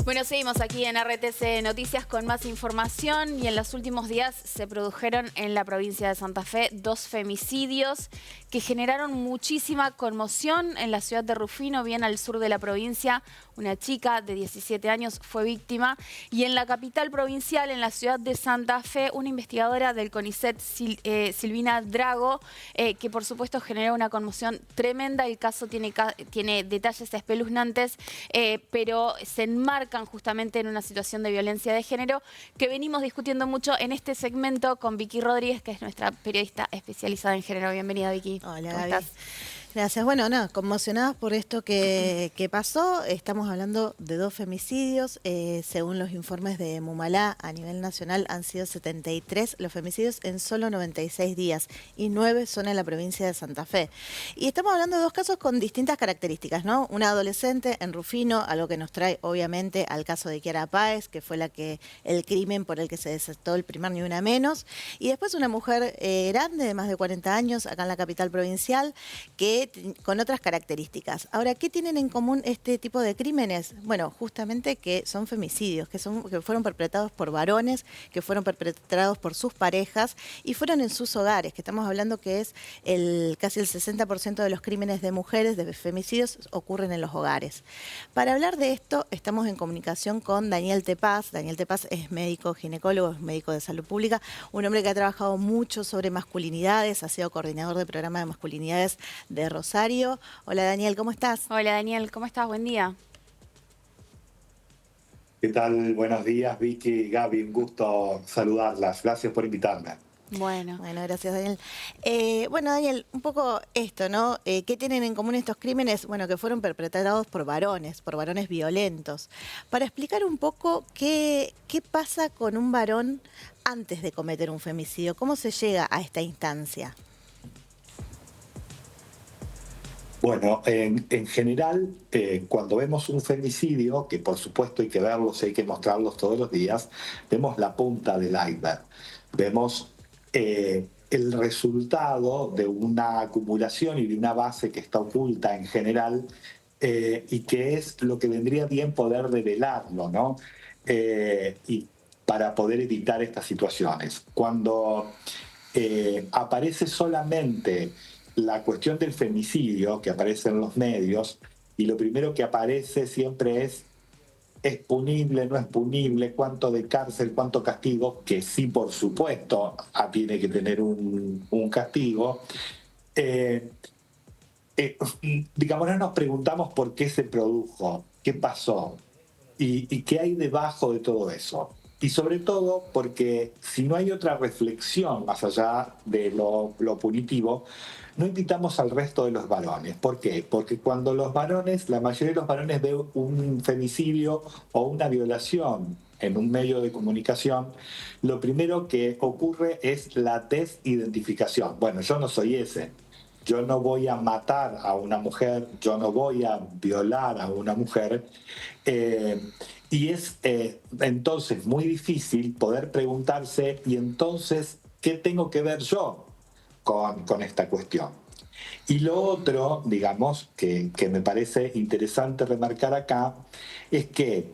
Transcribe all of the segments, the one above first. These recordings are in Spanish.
Bueno, seguimos aquí en RTC Noticias con más información y en los últimos días se produjeron en la provincia de Santa Fe 2 femicidios que generaron muchísima conmoción en la ciudad de Rufino, bien al sur de la provincia. Una chica de 17 años fue víctima y en la capital provincial, en la ciudad de Santa Fe, una investigadora del CONICET, Silvina Drago, que por supuesto generó una conmoción tremenda. El caso tiene detalles espeluznantes, pero se enmarcan justamente en una situación de violencia de género que venimos discutiendo mucho en este segmento con Vicky Rodríguez, que es nuestra periodista especializada en género. Bienvenida, Vicky. Hola, ¿Cómo Gaby. estás? Gracias. Bueno, nada, conmocionadas por esto que pasó. Estamos hablando de 2 femicidios. Según los informes de Mumalá, a nivel nacional han sido 73 los femicidios en solo 96 días y 9 son en la provincia de Santa Fe. Y estamos hablando de 2 casos con distintas características, ¿no? Una adolescente en Rufino, algo que nos trae obviamente al caso de Kiara Páez, que fue el crimen por el que se desató el primer Ni Una Menos. Y después una mujer grande de más de 40 años acá en la capital provincial, que con otras características. Ahora, ¿qué tienen en común este tipo de crímenes? Bueno, justamente que son femicidios, que fueron perpetrados por varones, que fueron perpetrados por sus parejas y fueron en sus hogares, que estamos hablando que es casi el 60% de los crímenes de mujeres, de femicidios, ocurren en los hogares. Para hablar de esto, estamos en comunicación con Daniel Tepaz. Daniel Tepaz es médico ginecólogo, es médico de salud pública, un hombre que ha trabajado mucho sobre masculinidades, ha sido coordinador de programa de masculinidades de Rosario. Hola Daniel, ¿cómo estás? Hola Daniel, ¿cómo estás? Buen día. ¿Qué tal? Buenos días, Vicky y Gaby. Un gusto saludarlas. Gracias por invitarme. Bueno, Gracias Daniel. Bueno Daniel, un poco esto, ¿no? ¿Qué tienen en común estos crímenes? Bueno, que fueron perpetrados por varones violentos. Para explicar un poco qué pasa con un varón antes de cometer un femicidio, ¿cómo se llega a esta instancia? Bueno, en general, cuando vemos un femicidio, que por supuesto hay que verlos, hay que mostrarlos todos los días, vemos la punta del iceberg. Vemos el resultado de una acumulación y de una base que está oculta en general y que es lo que vendría bien poder develarlo, ¿no? Y para poder evitar estas situaciones. Cuando aparece solamente la cuestión del femicidio que aparece en los medios y lo primero que aparece siempre es punible, no es punible, cuánto de cárcel, cuánto castigo, que sí, por supuesto, tiene que tener un castigo. Eh, digamos, no nos preguntamos por qué se produjo, qué pasó y qué hay debajo de todo eso. Y sobre todo porque si no hay otra reflexión más allá de lo punitivo, no invitamos al resto de los varones. ¿Por qué? Porque cuando la mayoría de los varones ve un femicidio o una violación en un medio de comunicación, lo primero que ocurre es la desidentificación. Bueno, yo no soy ese. Yo no voy a matar a una mujer, yo no voy a violar a una mujer. Y es entonces muy difícil poder preguntarse, ¿y entonces qué tengo que ver yo con esta cuestión? Y lo otro, digamos, que me parece interesante remarcar acá, es que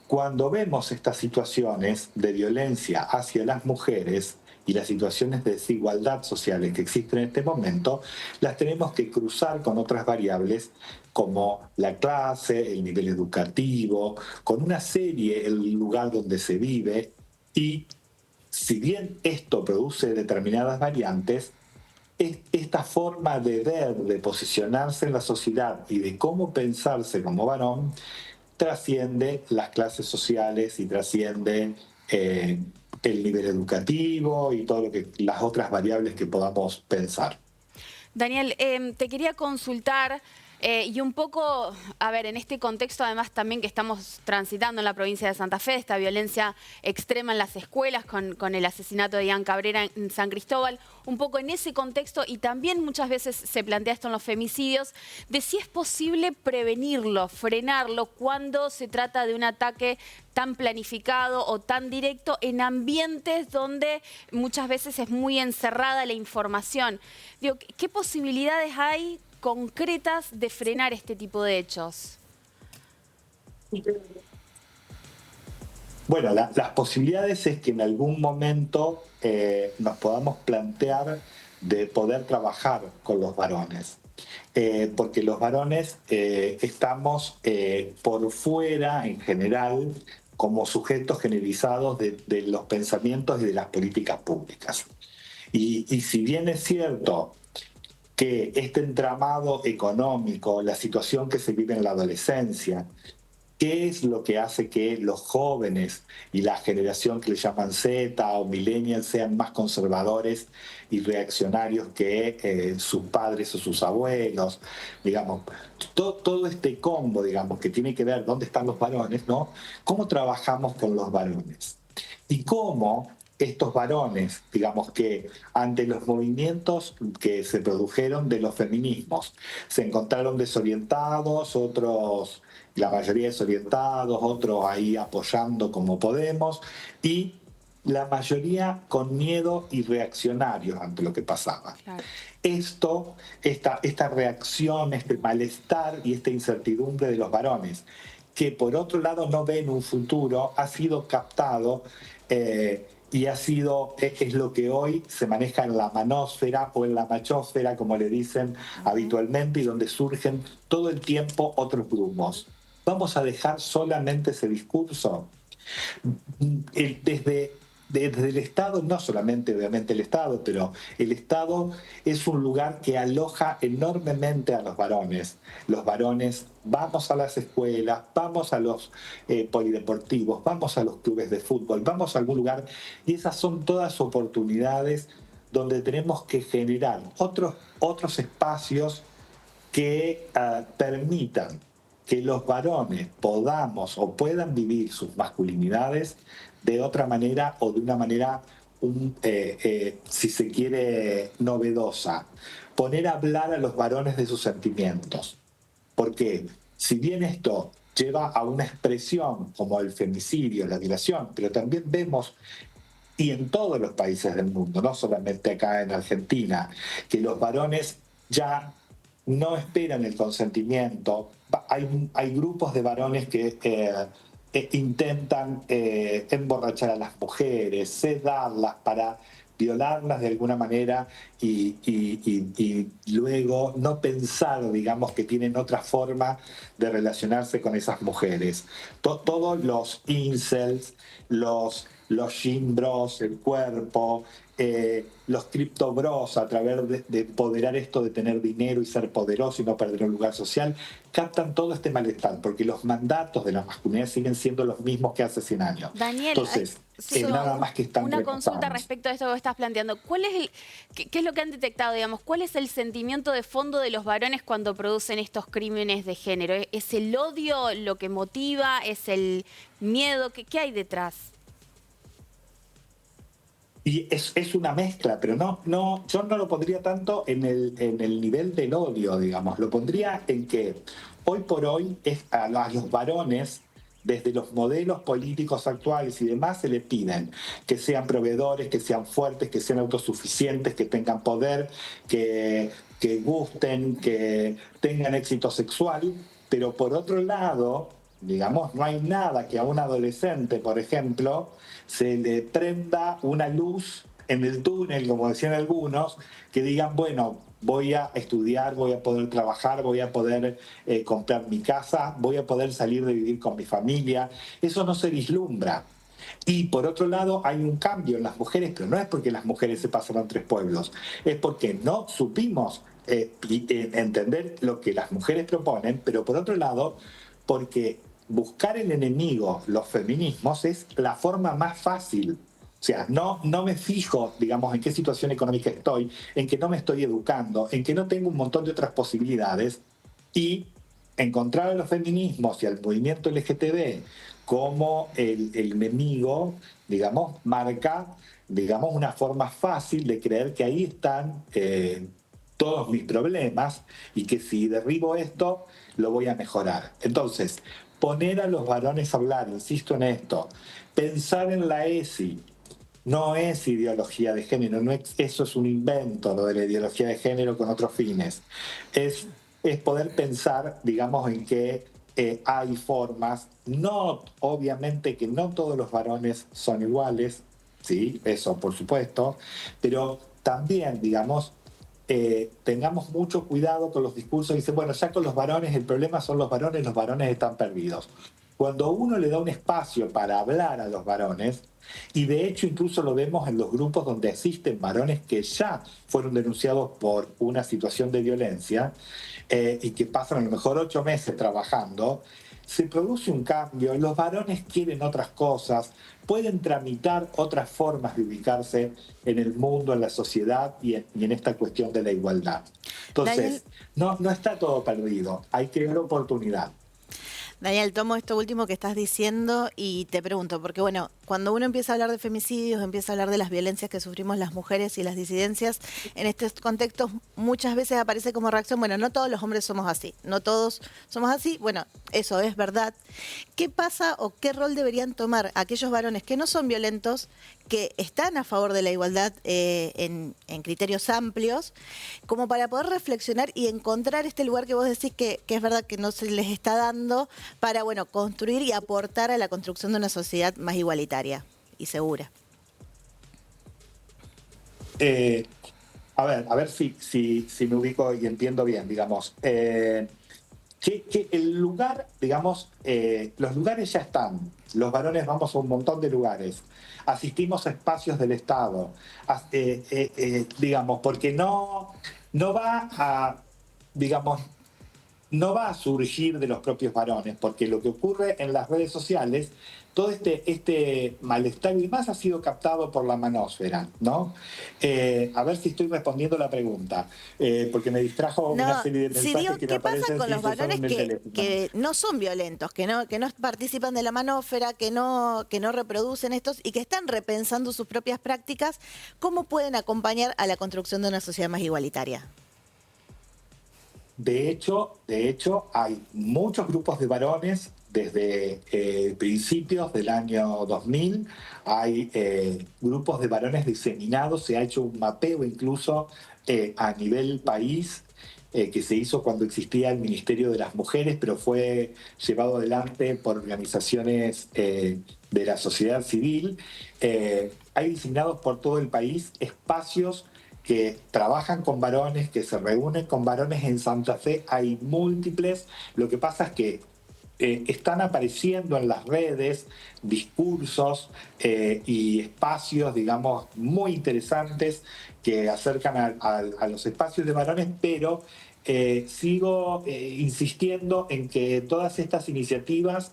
cuando vemos estas situaciones de violencia hacia las mujeres y las situaciones de desigualdad sociales que existen en este momento, las tenemos que cruzar con otras variables como la clase, el nivel educativo, con una serie, el lugar donde se vive. Y si bien esto produce determinadas variantes, esta forma de ver, de posicionarse en la sociedad y de cómo pensarse como varón, trasciende las clases sociales y trasciende el nivel educativo y todo las otras variables que podamos pensar. Daniel, te quería consultar y un poco, a ver, en este contexto además también que estamos transitando en la provincia de Santa Fe, esta violencia extrema en las escuelas con el asesinato de Ian Cabrera en San Cristóbal, un poco en ese contexto y también muchas veces se plantea esto en los femicidios, de si es posible prevenirlo, frenarlo cuando se trata de un ataque tan planificado o tan directo en ambientes donde muchas veces es muy encerrada la información. Digo, ¿qué posibilidades hay concretas de frenar este tipo de hechos? Bueno, las posibilidades es que en algún momento nos podamos plantear de poder trabajar con los varones. Porque los varones estamos por fuera, en general, como sujetos generalizados de los pensamientos y de las políticas públicas. Y si bien es cierto que este entramado económico, la situación que se vive en la adolescencia, ¿qué es lo que hace que los jóvenes y la generación que le llaman Z o millennials sean más conservadores y reaccionarios que sus padres o sus abuelos? Digamos, todo este combo, digamos, que tiene que ver dónde están los varones, ¿no? ¿Cómo trabajamos con los varones? Y cómo estos varones, digamos que ante los movimientos que se produjeron de los feminismos, se encontraron desorientados, otros, la mayoría desorientados, otros ahí apoyando como podemos, y la mayoría con miedo y reaccionarios ante lo que pasaba. Claro. Esta reacción, este malestar y esta incertidumbre de los varones, que por otro lado no ven un futuro, ha sido captado y es lo que hoy se maneja en la manósfera o en la machósfera, como le dicen habitualmente, y donde surgen todo el tiempo otros grupos. ¿Vamos a dejar solamente ese discurso? Desde el Estado, no solamente obviamente el Estado, pero el Estado es un lugar que aloja enormemente a los varones. Los varones vamos a las escuelas, vamos a los polideportivos, vamos a los clubes de fútbol, vamos a algún lugar, y esas son todas oportunidades donde tenemos que generar otros espacios que permitan que los varones podamos o puedan vivir sus masculinidades de otra manera o de una manera, si se quiere, novedosa. Poner a hablar a los varones de sus sentimientos. Porque si bien esto lleva a una expresión como el femicidio, la violación, pero también vemos, y en todos los países del mundo, no solamente acá en Argentina, que los varones ya no esperan el consentimiento. Hay grupos de varones que intentan emborrachar a las mujeres, sedarlas para violarlas de alguna manera y luego no pensar, digamos, que tienen otra forma de relacionarse con esas mujeres. Todos los incels, los gym bros, el cuerpo, los cripto bros, a través de empoderar esto de tener dinero y ser poderoso y no perder un lugar social, captan todo este malestar, porque los mandatos de la masculinidad siguen siendo los mismos que hace 100 años. Daniel, entonces, nada más que están una consulta retratados. respecto a esto que estás planteando. ¿Qué es lo que han detectado, digamos? ¿Cuál es el sentimiento de fondo de los varones cuando producen estos crímenes de género? ¿Es el odio lo que motiva? ¿Es el miedo? ¿Qué hay detrás? Y es una mezcla, pero yo no lo pondría tanto en el nivel del odio, digamos. Lo pondría en que hoy por hoy a los varones, desde los modelos políticos actuales y demás, se les piden que sean proveedores, que sean fuertes, que sean autosuficientes, que tengan poder, que gusten, que tengan éxito sexual. Pero por otro lado, digamos, no hay nada que a un adolescente, por ejemplo, se le prenda una luz en el túnel, como decían algunos, que digan, bueno, voy a estudiar, voy a poder trabajar, voy a poder comprar mi casa, voy a poder salir de vivir con mi familia. Eso no se vislumbra. Y por otro lado hay un cambio en las mujeres, pero no es porque las mujeres se pasaron 3 pueblos, es porque no supimos entender lo que las mujeres proponen, pero por otro lado, porque buscar el enemigo, los feminismos, es la forma más fácil. O sea, no me fijo, digamos, en qué situación económica estoy, en que no me estoy educando, en que no tengo un montón de otras posibilidades, y encontrar a los feminismos y al movimiento LGTB como el enemigo, digamos, marca, digamos, una forma fácil de creer que ahí están todos mis problemas y que si derribo esto, lo voy a mejorar. Entonces, poner a los varones a hablar, insisto en esto, pensar en la ESI, no es ideología de género, eso es un invento, lo de la ideología de género con otros fines. Es poder pensar, digamos, en que hay formas, no, obviamente que no todos los varones son iguales, sí, eso por supuesto, pero también, digamos, tengamos mucho cuidado con los discursos. Dicen, bueno, ya con los varones, el problema son los varones están perdidos. Cuando uno le da un espacio para hablar a los varones, y de hecho incluso lo vemos en los grupos donde existen varones que ya fueron denunciados por una situación de violencia y que pasan a lo mejor 8 meses trabajando, se produce un cambio, los varones quieren otras cosas, pueden tramitar otras formas de ubicarse en el mundo, en la sociedad y en esta cuestión de la igualdad. Daniel, Entonces, no está todo perdido, hay que dar oportunidad. Daniel, tomo esto último que estás diciendo y te pregunto, porque bueno, cuando uno empieza a hablar de femicidios, empieza a hablar de las violencias que sufrimos las mujeres y las disidencias, en estos contextos muchas veces aparece como reacción, bueno, no todos los hombres somos así, no todos somos así, bueno, eso es verdad. ¿Qué pasa o qué rol deberían tomar aquellos varones que no son violentos, que están a favor de la igualdad en criterios amplios, como para poder reflexionar y encontrar este lugar que vos decís que es verdad que no se les está dando para, bueno, construir y aportar a la construcción de una sociedad más igualitaria y segura? Eh, a ver si me ubico y entiendo bien, digamos. Que el lugar, digamos, los lugares ya están. Los varones vamos a un montón de lugares. Asistimos a espacios del Estado. Digamos, porque no va a, digamos, no va a surgir de los propios varones, porque lo que ocurre en las redes sociales, todo este malestar y demás ha sido captado por la manósfera, ¿no? A ver si estoy respondiendo la pregunta, porque me distrajo una No, serie de si digo, mensajes que me ¿qué pasa aparecen con si los se son varones en el teléfono. que no son violentos, que no participan de la manósfera, que no reproducen estos y que están repensando sus propias prácticas? ¿Cómo pueden acompañar a la construcción de una sociedad más igualitaria? De hecho, hay muchos grupos de varones desde principios del año 2000. Hay grupos de varones diseminados, se ha hecho un mapeo incluso a nivel país que se hizo cuando existía el Ministerio de las Mujeres, pero fue llevado adelante por organizaciones de la sociedad civil. Hay diseminados por todo el país espacios que trabajan con varones, que se reúnen con varones. En Santa Fe hay múltiples. Lo que pasa es que están apareciendo en las redes discursos y espacios, digamos, muy interesantes que acercan a los espacios de varones, pero sigo insistiendo en que todas estas iniciativas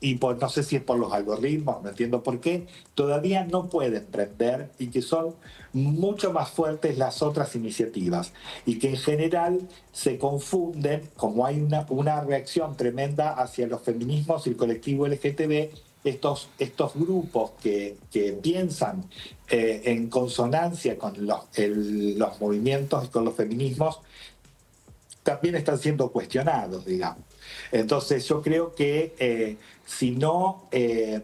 y no sé si es por los algoritmos, no entiendo por qué, todavía no pueden prender y que son mucho más fuertes las otras iniciativas y que en general se confunden, como hay una reacción tremenda hacia los feminismos y el colectivo LGTB, estos grupos que piensan en consonancia con los movimientos y con los feminismos también están siendo cuestionados, digamos. Entonces yo creo que si no, es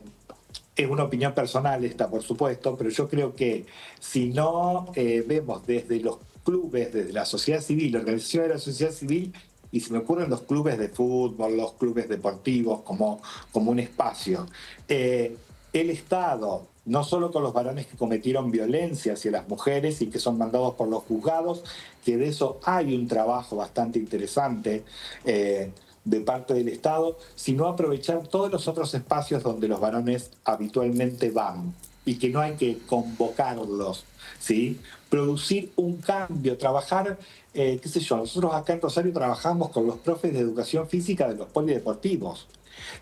una opinión personal esta, por supuesto, pero yo creo que si no vemos desde los clubes, desde la sociedad civil, la organización de la sociedad civil, y se me ocurren los clubes de fútbol, los clubes deportivos como un espacio, el Estado, no solo con los varones que cometieron violencia hacia las mujeres y que son mandados por los juzgados, que de eso hay un trabajo bastante interesante de parte del Estado, sino aprovechar todos los otros espacios donde los varones habitualmente van y que no hay que convocarlos, ¿sí? Producir un cambio, trabajar, qué sé yo, nosotros acá en Rosario trabajamos con los profes de educación física de los polideportivos,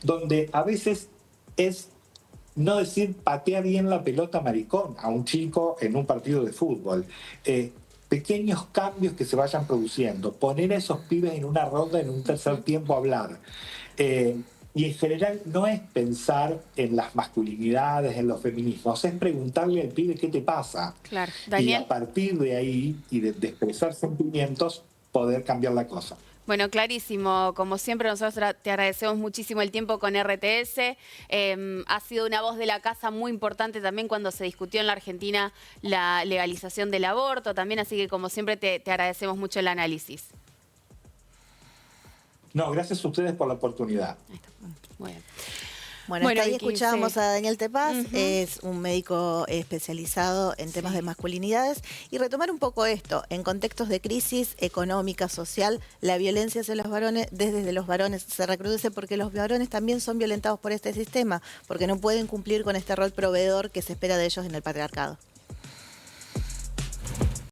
donde a veces es no decir patea bien la pelota maricón a un chico en un partido de fútbol. Pequeños cambios que se vayan produciendo, poner a esos pibes en una ronda en un tercer tiempo a hablar. Y en general no es pensar en las masculinidades, en los feminismos, es preguntarle al pibe qué te pasa. Claro. Y Daniel. a partir de ahí y de expresar sentimientos, poder cambiar la cosa. Bueno, clarísimo. Como siempre, nosotros te agradecemos muchísimo el tiempo con RTS. Ha sido una voz de la casa muy importante también cuando se discutió en la Argentina la legalización del aborto también, así que como siempre te agradecemos mucho el análisis. No, gracias a ustedes por la oportunidad. Ahí está. Muy bien. Bueno, hasta ahí Vicky, escuchábamos sí. a Daniel Tepaz, es un médico especializado en temas de masculinidades, y retomar un poco esto, en contextos de crisis económica, social, la violencia hacia los varones, desde los varones se recrudece porque los varones también son violentados por este sistema, porque no pueden cumplir con este rol proveedor que se espera de ellos en el patriarcado.